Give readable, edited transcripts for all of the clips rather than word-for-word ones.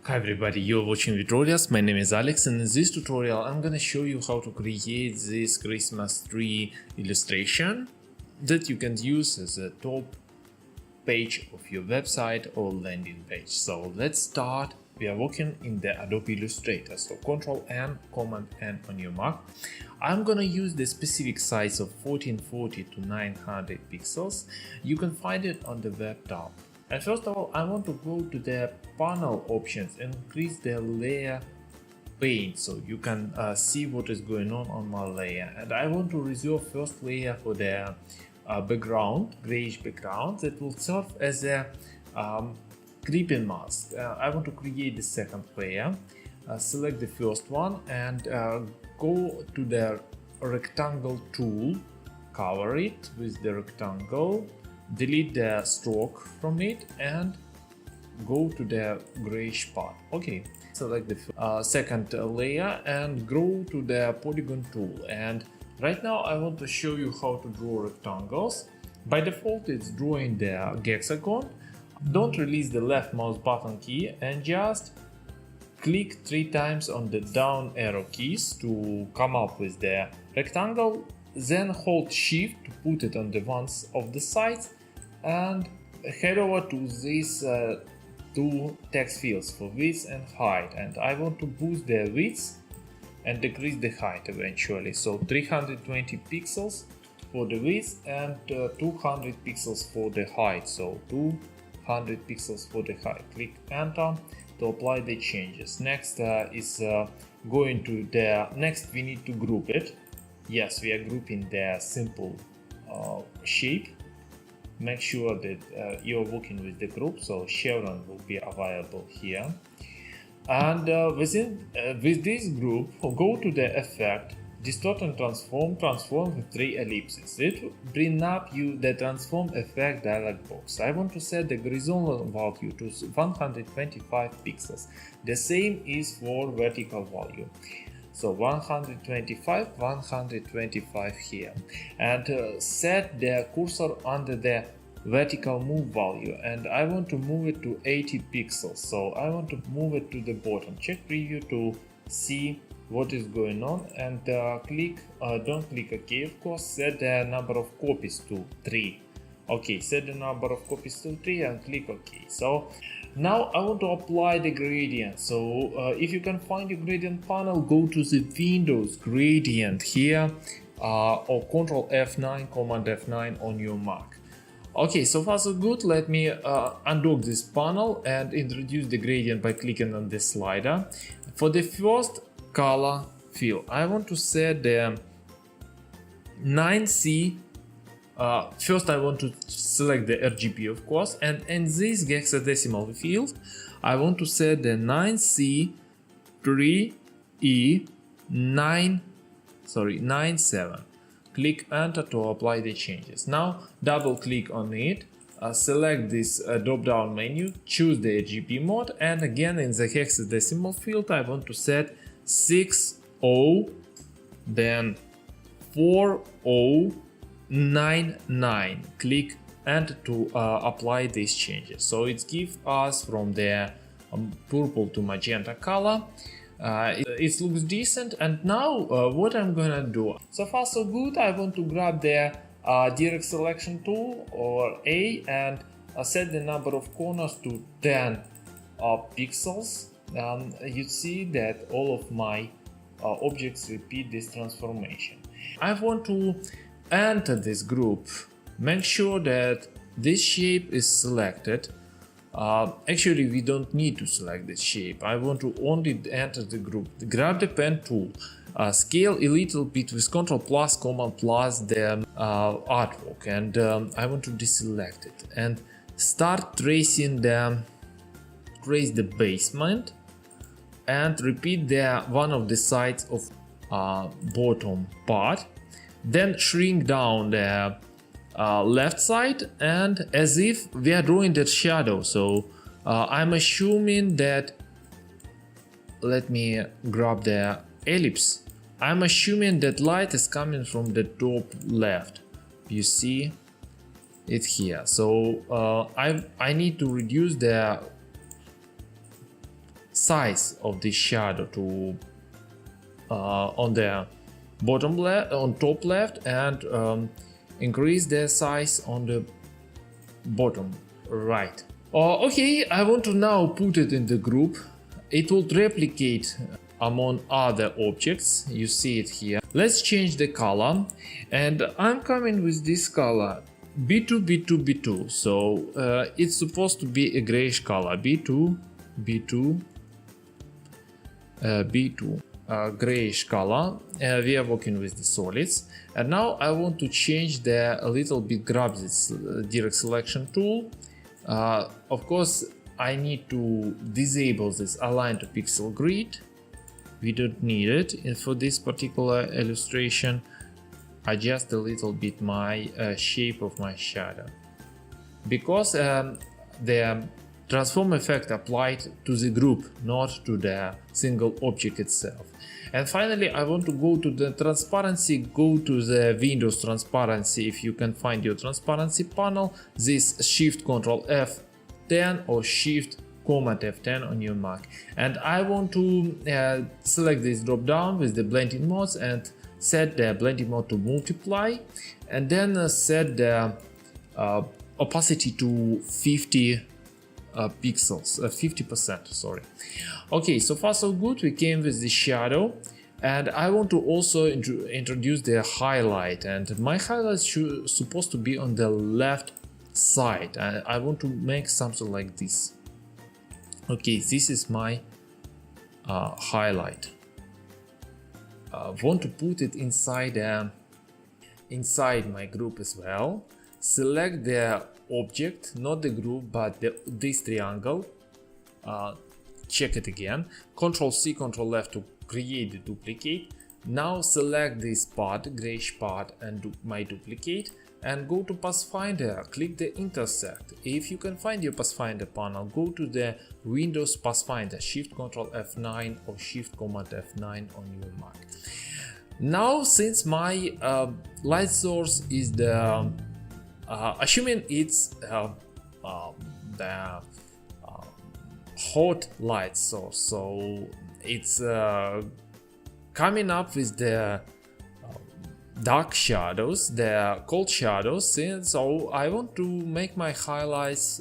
Hi everybody, you're watching tutorials. My name is Alex, and in this tutorial I'm gonna show you how to create this Christmas tree illustration that you can use as a top page of your website or landing page. So let's start. We are working in the Adobe Illustrator, so Ctrl N, Command N on your Mac. I'm gonna use the specific size of 1440 to 900 pixels. You can find it on the web tab. And first of all, I want to go to the panel options and increase the layer pane so you can see what is going on my layer. And I want to reserve first layer for the background, grayish background that will serve as a creeping mask. I want to create the second layer. Select the first one and go to the rectangle tool, cover it with the rectangle. Delete the stroke from it and go to the grayish part. Okay, select the second layer and go to the Polygon Tool. And right now I want to show you how to draw rectangles. By default it's drawing the hexagon. Don't release the left mouse button key and just click 3 times on the down arrow keys to come up with the rectangle. Then hold shift to put it on the ones of the sides and head over to these two text fields for width and height, and I want to boost the width and decrease the height eventually. So 320 pixels for the width and 200 pixels for the height. So 200 pixels for the height. Click enter to apply the changes. Next is going to the next we need to group it. Yes, we are grouping the simple shape. Make sure that you're working with the group, so chevron will be available here. And with this group, go to the effect, distort and transform with 3 ellipses. It will bring up you the transform effect dialog box. I want to set the horizontal value to 125 pixels. The same is for vertical value. So 125 here, and set the cursor under the vertical move value, and I want to move it to 80 pixels. So I want to move it to the bottom. Check preview to see what is going on, and don't click OK, of course. Set the number of copies to 3. Okay, set the number of copies to 3 and click OK. So now I want to apply the gradient. So if you can find your gradient panel, go to the Windows gradient here or Ctrl F9, Command F9 on your Mac. Okay, so far so good. Let me undock this panel and introduce the gradient by clicking on the slider. For the first color fill, I want to set the 9C. First I want to select the RGB, of course, and in this hexadecimal field I want to set the 9C3E97. Click enter to apply the changes. Now double click on it, select this drop down menu, choose the RGB mode, and again in the hexadecimal field I want to set 60, then 4099. Click enter to apply these changes. So it gives us from the purple to magenta color. It looks decent, and now what I'm gonna do, so far so good. I want to grab the direct selection tool or A and set the number of corners to 10 pixels. You see that all of my objects repeat this transformation. I want to enter this group. Make sure that this shape is selected. Actually, we don't need to select this shape. I want to only enter the group. Grab the pen tool, scale a little bit with Ctrl plus Command plus the artwork, and I want to deselect it and start tracing trace the basement and repeat the one of the sides of bottom part. Then shrink down the left side, and as if we are drawing that shadow. So I'm assuming that, let me grab the ellipse. I'm assuming that light is coming from the top left. You see it here. So I need to reduce the size of this shadow to on the bottom left, on top left, and increase the size on the bottom right. Okay, I want to now put it in the group. It will replicate among other objects. You see it here. Let's change the color, and I'm coming with this color B2 B2 B2. So it's supposed to be a grayish color. B2 B2 B2 grayish color. We are working with the solids, and now I want to change the a little bit. Grab this direct selection tool. Of course, I need to disable this align to pixel grid. We don't need it, and for this particular illustration, adjust a little bit my shape of my shadow, because the transform effect applied to the group, not to the single object itself. And finally, I want to go to the transparency, go to the Windows transparency. If you can find your transparency panel, this Shift Ctrl F10 or Shift Command F10 on your Mac. And I want to select this drop down with the blending modes and set the blending mode to multiply, and then set the opacity to 50 pixels, 50%, sorry. Okay, so far so good. We came with the shadow, and I want to also introduce the highlight, and my highlight supposed to be on the left side. I want to make something like this. Okay, this is my highlight. Want to put it inside my group as well. Select the object, not the group, but this triangle. Check it again. Ctrl C, Ctrl F to create the duplicate. Now select this part, grayish part, and do my duplicate, and go to Pathfinder. Click the intersect. If you can find your Pathfinder panel, go to the Windows Pathfinder, Shift Ctrl F9 or Shift Command F9 on your Mac. Now, since my light source is the assuming it's the hot light source, so it's coming up with the dark shadows, the cold shadows, so I want to make my highlights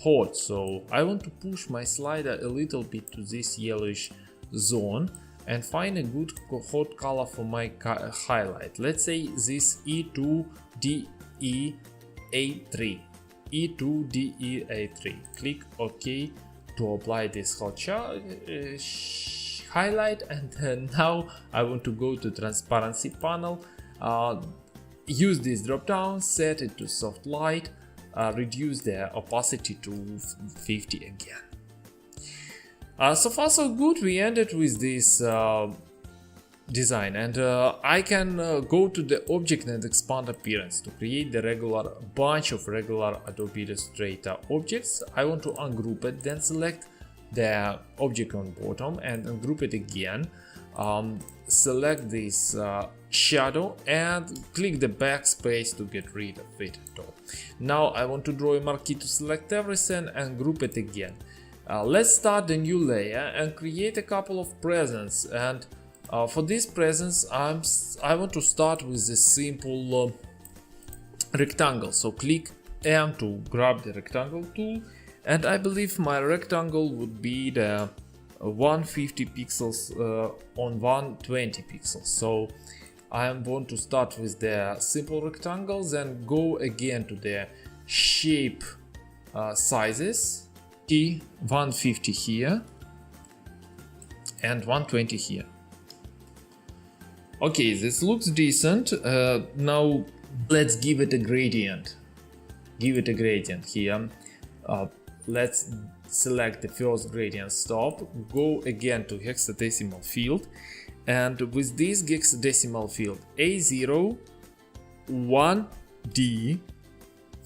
hot, so I want to push my slider a little bit to this yellowish zone and find a good hot color for my highlight. Let's say this E2DEA3. E2DEA3. Click OK to apply this hot highlight, and now I want to go to transparency panel. Use this drop down, set it to soft light, reduce the opacity to 50 again. So far so good. We ended with this design, and I can go to the object and expand appearance to create the bunch of regular Adobe Illustrator objects. I want to ungroup it, then select the object on bottom and ungroup it again. Select this shadow and click the backspace to get rid of it at all. Now I want to draw a marquee to select everything and group it again. Let's start a new layer and create a couple of presents, and for this presence I want to start with a simple rectangle, so click M to grab the rectangle tool, and I believe my rectangle would be the 150 pixels on 120 pixels. So I want to start with the simple rectangles and go again to the shape sizes, 150 here and 120 here. Okay, this looks decent. Now let's give it a gradient. Give it a gradient here. Let's select the first gradient stop, go again to hexadecimal field, and with this hexadecimal field A0 1D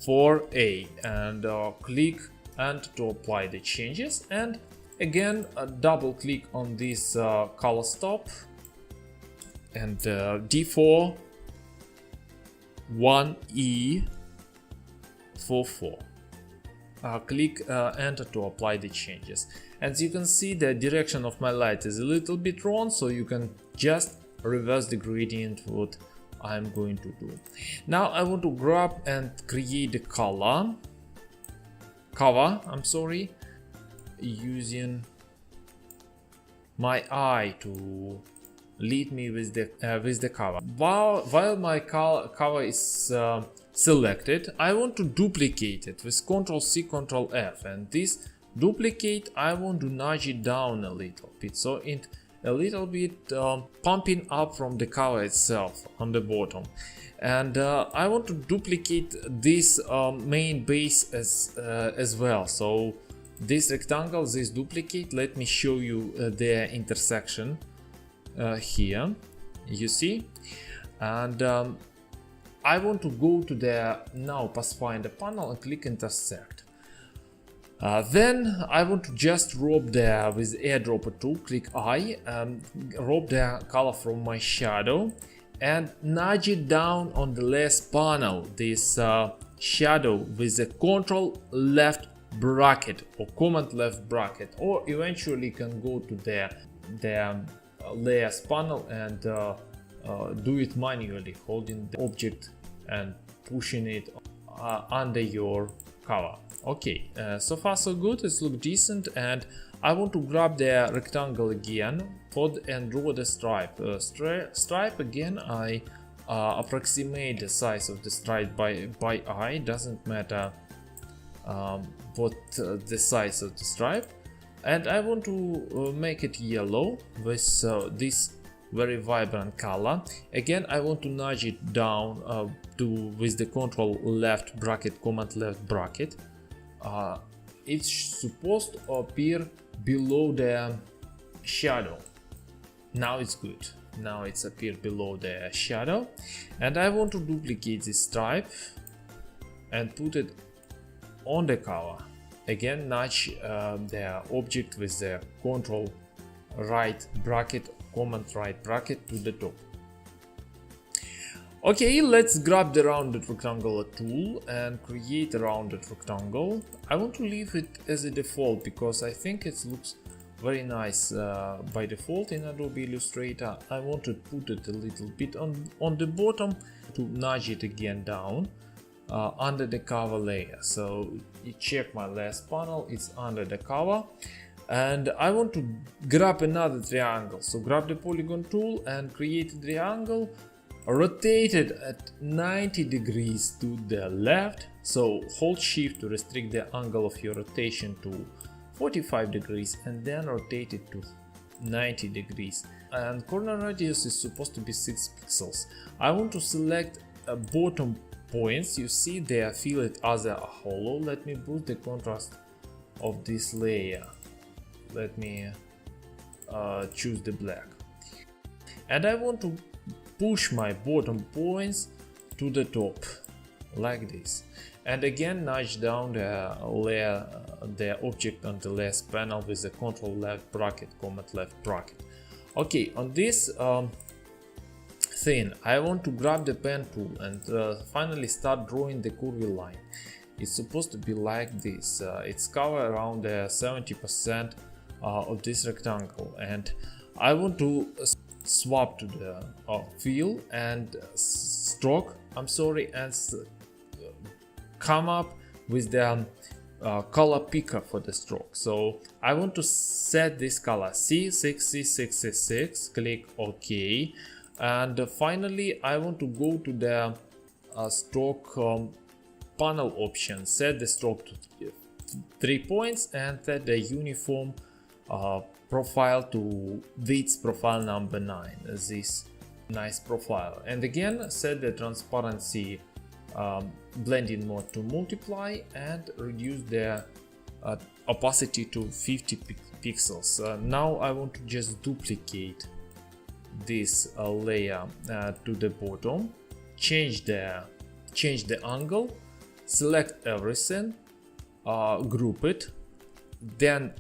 4A, and click and to apply the changes, and again double click on this color stop and D4 1E 44. click enter to apply the changes. As you can see, the direction of my light is a little bit wrong, so you can just reverse the gradient what I'm going to do. Now I want to grab and create the cover, using my eye to lead me with the cover. While my cover is selected, I want to duplicate it with Ctrl+C, Ctrl+F, and this duplicate I want to nudge it down a little bit, so it a little bit pumping up from the cover itself on the bottom. And I want to duplicate this main base as well. So this rectangle, this duplicate, let me show you their intersection here, you see. And I want to go to the now Pathfinder panel and click intersect. Then I want to just rob there with airdropper tool, click I, rob the color from my shadow and nudge it down on the last panel, this shadow with the Ctrl left bracket or Command left bracket, or eventually can go to the layers panel and do it manually, holding the object and pushing it under your cover. Okay, so far so good, it looks decent, and I want to grab the rectangle again and draw the stripe. Stripe again, I approximate the size of the stripe by eye, doesn't matter what the size of the stripe, and I want to make it yellow with this very vibrant color. Again, I want to nudge it down with the Ctrl left bracket, Command left bracket. It's supposed to appear below the shadow. Now it's good. Now it's appeared below the shadow, and I want to duplicate this stripe and put it on the cover. Again, nudge the object with the Ctrl right bracket, Command right bracket to the top. Okay, let's grab the rounded rectangular tool and create a rounded rectangle. I want to leave it as a default because I think it looks very nice by default in Adobe Illustrator. I want to put it a little bit on the bottom to nudge it again down under the cover layer. So you check my last panel, it's under the cover. And I want to grab another triangle. So grab the Polygon tool and create a triangle. Rotate it at 90 degrees to the left, so hold shift to restrict the angle of your rotation to 45 degrees and then rotate it to 90 degrees. And corner radius is supposed to be 6 pixels. I want to select bottom points, you see they feel it as a hollow. Let me boost the contrast of this layer. Let me choose the black. And I want to push my bottom points to the top like this, and again nudge down the layer, the object on the last panel with the Ctrl left bracket, Command left bracket. Okay, on this thing I want to grab the pen tool and finally start drawing the curvy line. It's supposed to be like this. It's cover around 70% of this rectangle, and I want to swap to the fill and stroke, and come up with the color picker for the stroke. So I want to set this color C6, C6, C6, click OK, and finally I want to go to the stroke panel option, set the stroke to 3 points and set the uniform profile to width profile number 9, this nice profile, and again set the transparency blending mode to multiply and reduce the opacity to 50 pixels. Now I want to just duplicate this layer to the bottom, change the angle, select everything, group it, then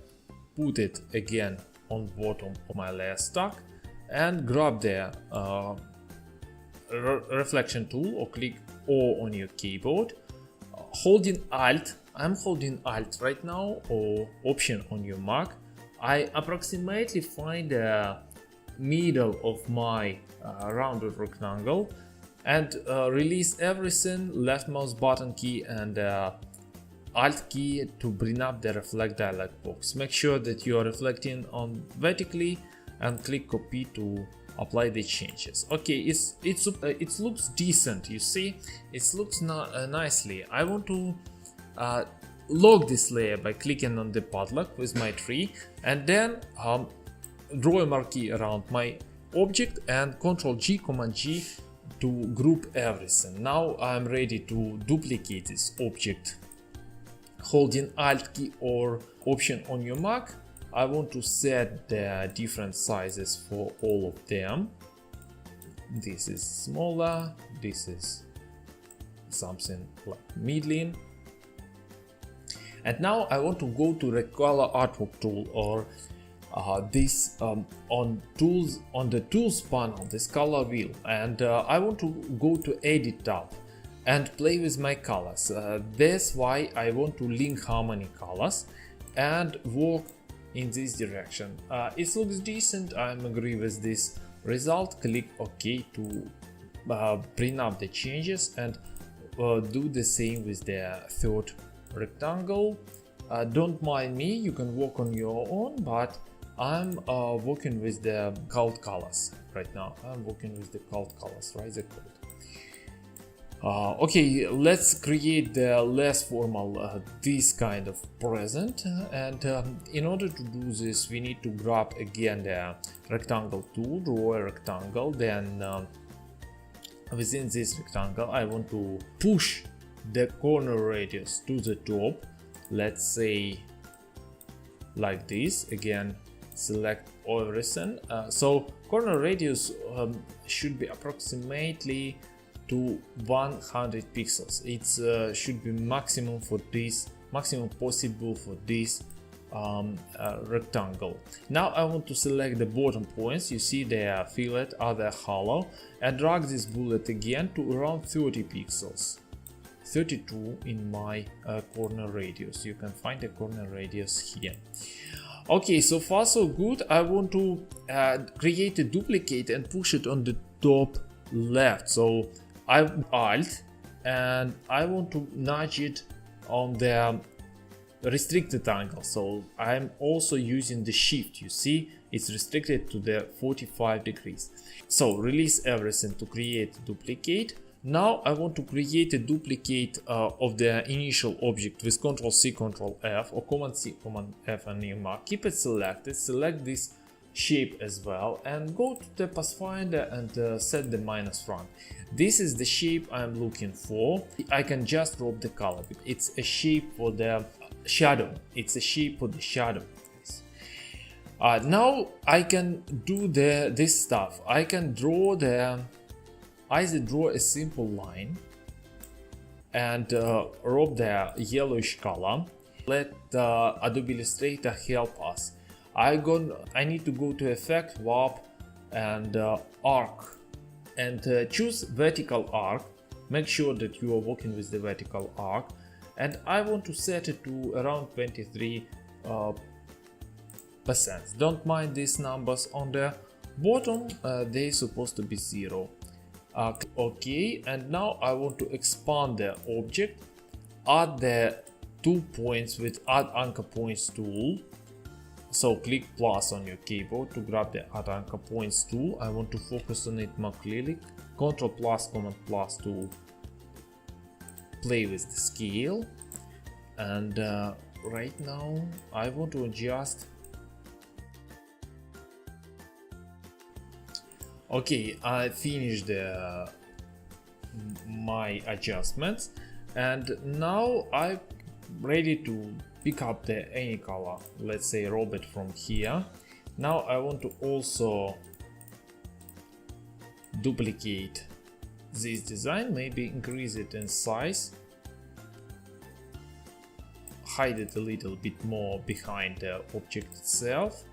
put it again on bottom of my layer stack and grab the reflection tool or click O on your keyboard, holding Alt, I'm holding Alt right now, or Option on your Mac. I approximately find the middle of my rounded rectangle and release everything, left mouse button key and Alt key to bring up the reflect dialog box. Make sure that you are reflecting on vertically and click copy to apply the changes. Okay, it looks decent. You see, it looks nicely. I want to lock this layer by clicking on the padlock with my tree, and then draw a marquee around my object and Ctrl G, Command G to group everything. Now I'm ready to duplicate this object. Holding Alt key or Option on your Mac, I want to set the different sizes for all of them. This is smaller, this is something like middling. And now I want to go to Recolor artwork tool, or this on the tools panel, this color wheel, and I want to go to Edit tab and play with my colors. That's why I want to link harmony colors and work in this direction. It looks decent. I'm agree with this result. Click OK to bring up the changes, and do the same with the third rectangle. Don't mind me, you can work on your own, but I'm working with the cult colors right now. I'm working with the cult colors, right? The code. Okay, let's create the less formal this kind of present, and in order to do this we need to grab again the rectangle tool, draw a rectangle, then within this rectangle I want to push the corner radius to the top, let's say like this. Again, select everything. So corner radius should be approximately to 100 pixels. It should be maximum for this, maximum possible for this rectangle. Now I want to select the bottom points. You see they are fillet, other hollow, and drag this bullet again to around 30 pixels. 32 in my corner radius. You can find the corner radius here. Okay, so far so good. I want to create a duplicate and push it on the top left. So I Alt and I want to nudge it on the restricted angle. So I'm also using the Shift. You see, it's restricted to the 45 degrees. So release everything to create a duplicate. Now I want to create a duplicate of the initial object with Ctrl C, Ctrl F, or Command C, Command F on your Mac. Keep it selected, select this shape as well, and go to the pathfinder and set the minus front. This is the shape I'm looking for. I can just drop the color. It's a shape for the shadow. It's a shape for the shadow. Now I can do this stuff. I can draw either draw a simple line and rob the yellowish color. Let Adobe Illustrator help us. I need to go to Effect, Warp, and Arc, and choose Vertical Arc. Make sure that you are working with the Vertical Arc, and I want to set it to around 23%. Don't mind these numbers on the bottom, they're supposed to be 0. OK, and now I want to expand the object, add the 2 points with Add Anchor Points tool. So click plus on your keyboard to grab the Add Anchor Points tool. I want to focus on it more clearly. Ctrl plus, Command plus to play with the scale. And right now I want to adjust. Okay, I finished my adjustments, and now I'm ready to pick up any color. Let's say rob it from here. Now I want to also duplicate this design, maybe increase it in size, hide it a little bit more behind the object itself.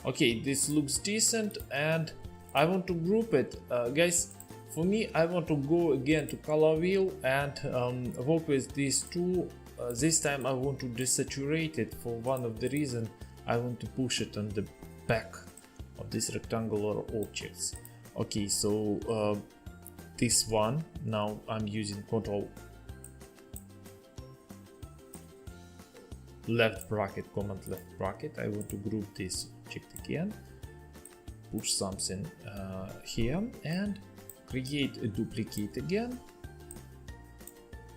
Okay, this looks decent, and I want to group it. Guys, For me, I want to go again to color wheel and work with these two. This time I want to desaturate it for one of the reasons. I want to push it on the back of these rectangular objects. Okay, so this one, now I'm using Control left bracket, Command left bracket. I want to group this object again, push something here and create a duplicate again,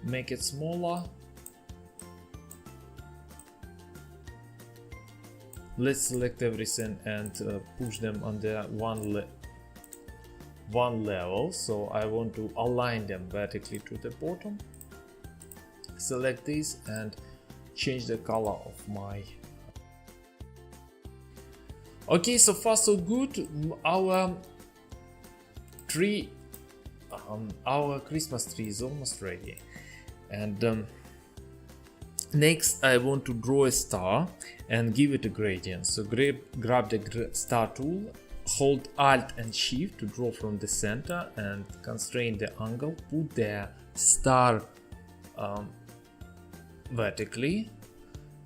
make it smaller. Let's select everything and push them on the one level. So I want to align them vertically to the bottom. Select this and change the color of my. Okay, so far so good. Our tree, our Christmas tree is almost ready. And next I want to draw a star and give it a gradient. So grab the star tool, hold Alt and Shift to draw from the center and constrain the angle. Put the star vertically.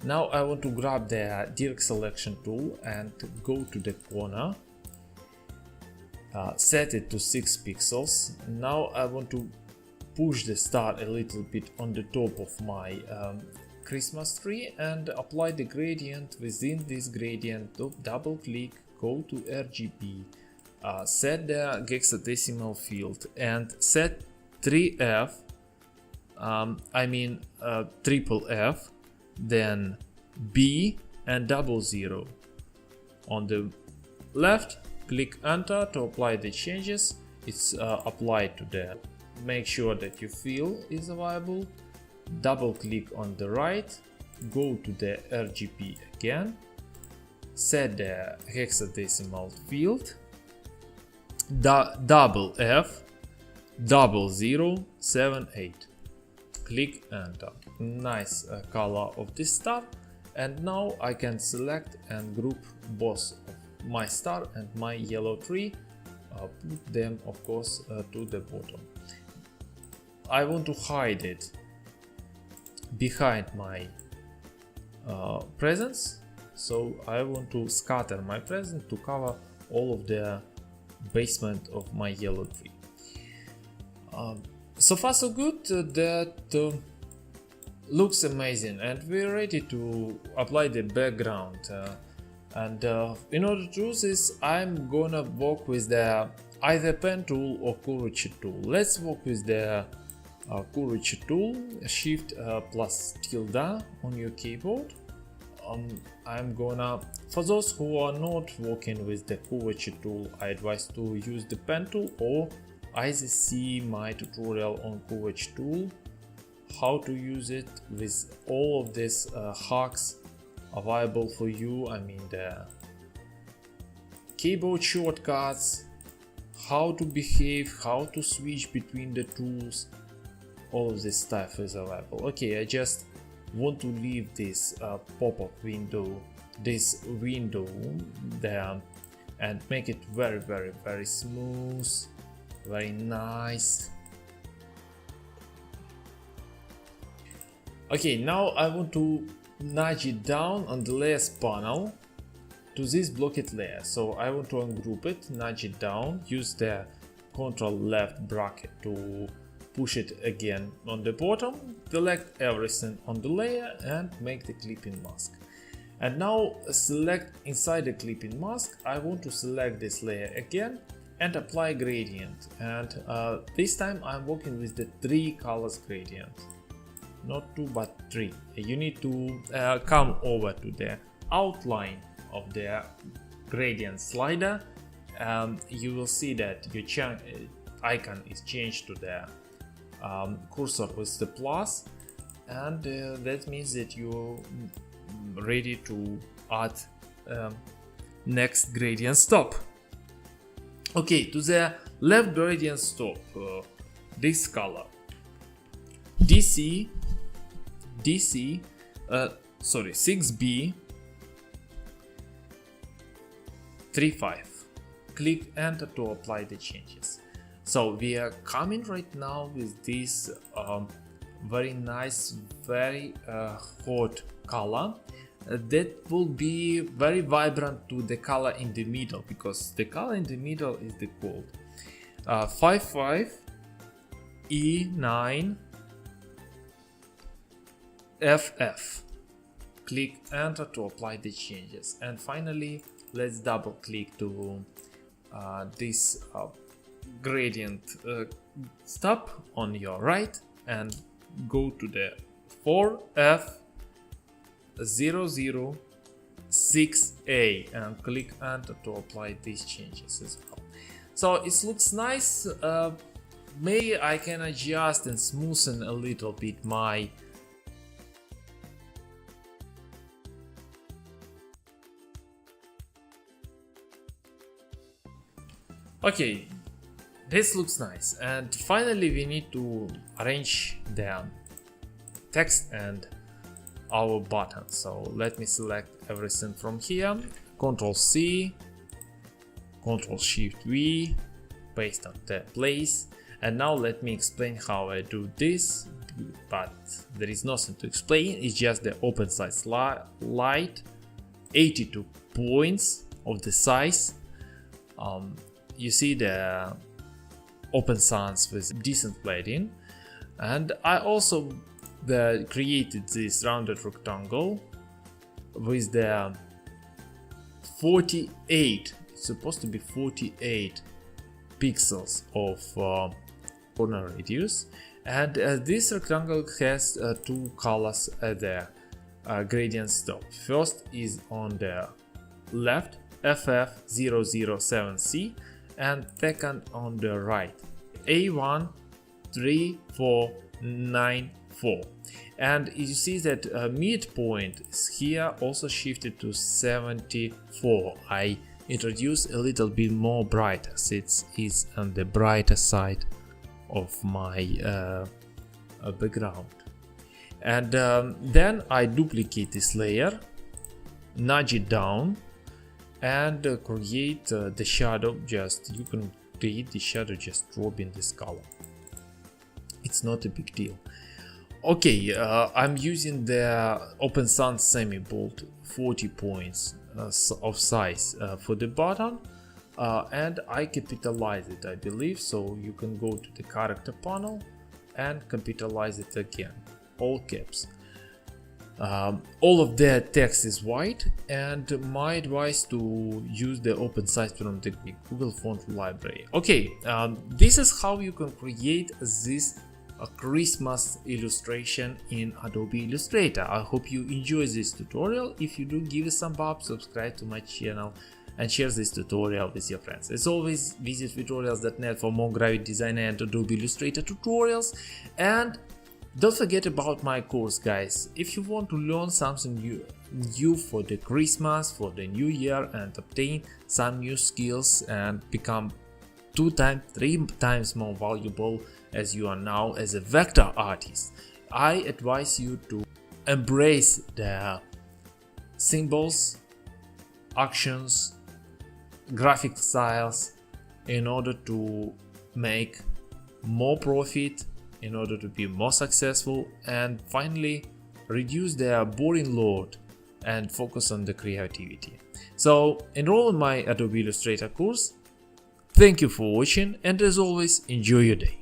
Now I want to grab the direct selection tool and go to the corner, set it to 6 pixels. Now I want to push the star a little bit on the top of my Christmas tree and apply the gradient. Within this gradient, double click, go to RGB, set the hexadecimal field and set 3F, triple F, then B and 00. On the left, click enter to apply the changes. It's applied to the. Make sure that your fill is available. Double click on the right, go to the RGB again, set the hexadecimal field, double F, 0078. Click enter. Nice color of this star. And now I can select and group both of my star and my yellow tree, put them of course to the bottom. I want to hide it behind my presents, so I want to scatter my present to cover all of the basement of my yellow tree. So far so good. That looks amazing, and we're ready to apply the background. In order to do this, I'm gonna work with the either pen tool or curvature tool. Let's work with the curvature tool. Shift plus tilde on your keyboard. I'm gonna, for those who are not working with the curvature tool, I advise to use the pen tool or either see my tutorial on curvature tool, how to use it with all of these hacks available for you. I mean the keyboard shortcuts, how to behave, how to switch between the tools, all of this stuff is available. Okay, I just want to leave this pop-up window, this window there, and make it very smooth, very nice. Okay, now I want to nudge it down on the layers panel to this blocked layer. So I want to ungroup it, nudge it down, use the Control left bracket to push it again on the bottom, select everything on the layer and make the clipping mask. And now select inside the clipping mask, I want to select this layer again and apply gradient. And this time I'm working with the 3 colors gradient, not 2 but 3. You need to come over to the outline of the gradient slider. You will see that your icon is changed to the cursor with the plus, and that means that you're ready to add next gradient stop. Okay, to the left gradient stop, this color DC 6B 35. Click enter to apply the changes. So we are coming right now with this very nice, very hot color that will be very vibrant to the color in the middle, because the color in the middle is the gold. 55 E9 FF. Click enter to apply the changes, and finally let's double click to this gradient stop on your right and go to the 4F006A and click enter to apply these changes as well. So it looks nice. Maybe I can adjust and smoothen a little bit my okay, this looks nice. And finally we need to arrange the text and our button. So let me select everything from here, Ctrl C, Ctrl Shift V, paste on the place. And now let me explain how I do this, but there is nothing to explain. It's just the open size light, 82 points of the size. You see the open sans with decent padding, and I also created this rounded rectangle with the 48, it's supposed to be 48 pixels of corner radius, and this rectangle has two colors at the gradient stop. First is on the left, FF007C, and second on the right, A13494. And you see that midpoint is here also shifted to 74. I introduce a little bit more brighter, so it is on the brighter side of my background. And then I duplicate this layer, nudge it down, and create the shadow. Just you can create the shadow just dropping this color. It's not a big deal. Okay, I'm using the Open Sans Semi Bold 40 points of size for the button, and I capitalize it, I believe. So you can go to the character panel and capitalize it again, all caps. All of the text is white, and my advice to use the open size from the Google Font Library. Okay, this is how you can create this Christmas illustration in Adobe Illustrator. I hope you enjoy this tutorial. If you do, give us some up, subscribe to my channel, and share this tutorial with your friends. As always, visit tutorials.net for more graphic design and Adobe Illustrator tutorials. And don't forget about my course, guys. If you want to learn something new for the Christmas, for the new year, and obtain some new skills and become 2 times, 3 times more valuable as you are now as a vector artist, I advise you to embrace the symbols, actions, graphic styles in order to make more profit, in order to be more successful, and finally reduce their boring load and focus on the creativity. So enroll in my Adobe Illustrator course. Thank you for watching, and as always, enjoy your day.